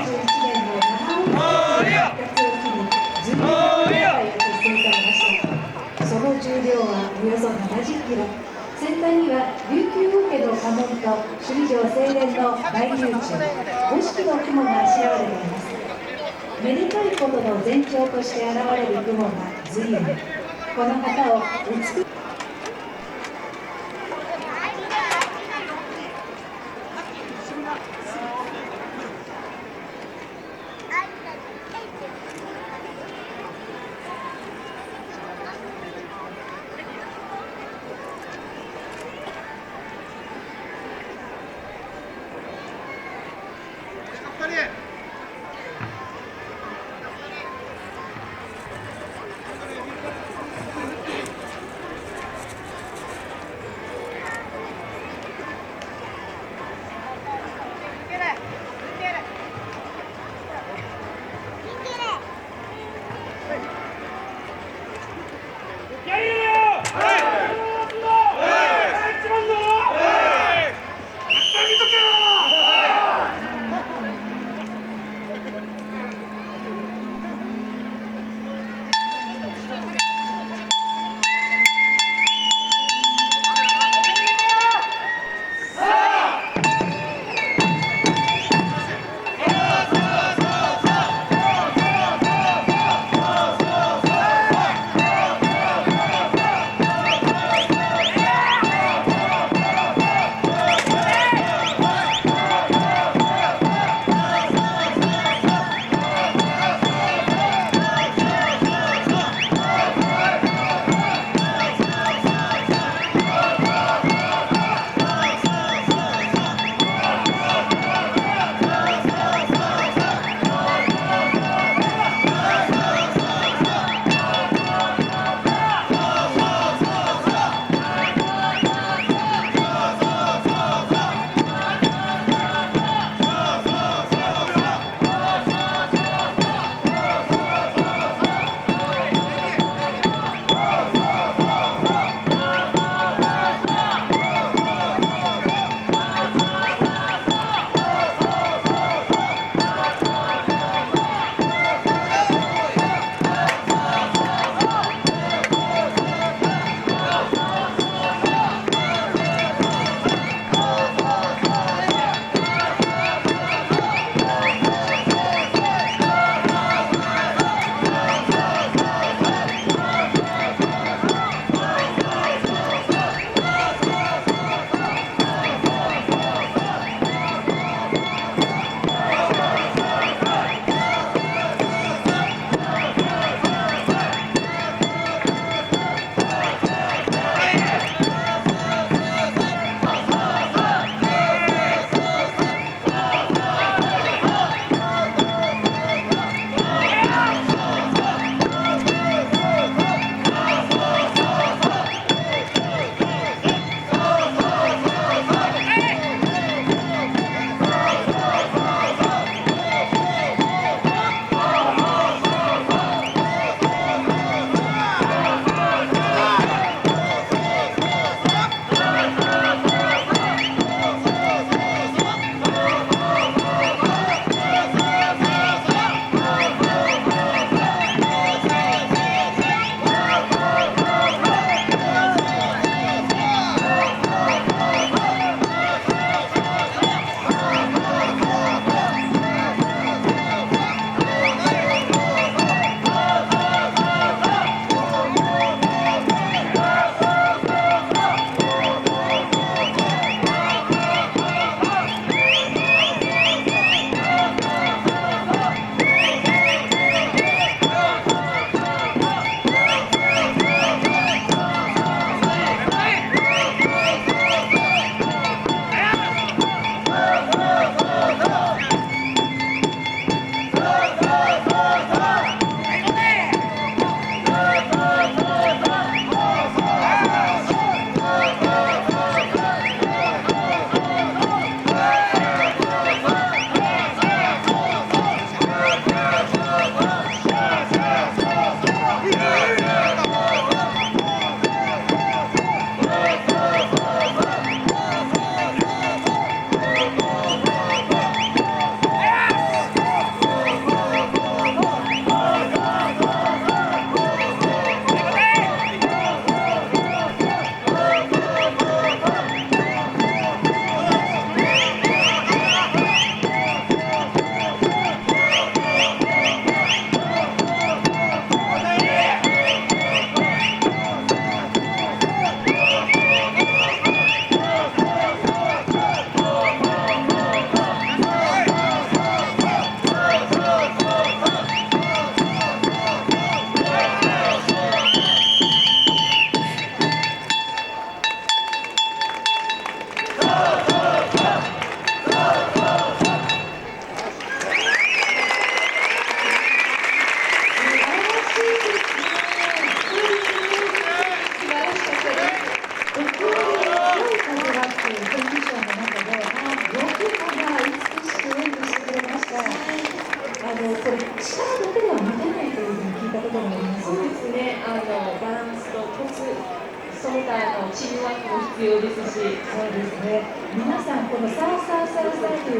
年の那覇国際通りにて首里城復興祭が結成されました。その重量はおよそ70キロ。先端には琉球王家の家紋と首里城正殿の大宮中五色の雲があしらわれています。めでたいことの前兆として現れる雲が随雲。この旗を美しく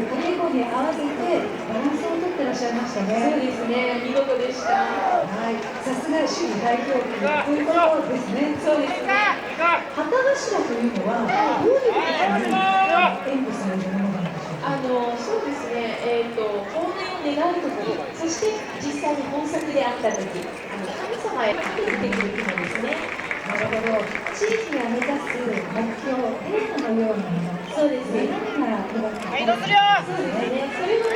稽古に合わせてバランスをとってらっしゃいましたね。そうですね、見事でした。はい、さすが首里代表ということですね。そうですね。旗頭というのはどういうことに演舞されるものなんでしょうか。そうですね、幸年を願うとき、そして実際に本作であったとき、神様へかけて出てくる雲ですね。なるほど。地域が目指す目標、テーマのようなもの。そうですね。何が描かれているか。そうですね。それを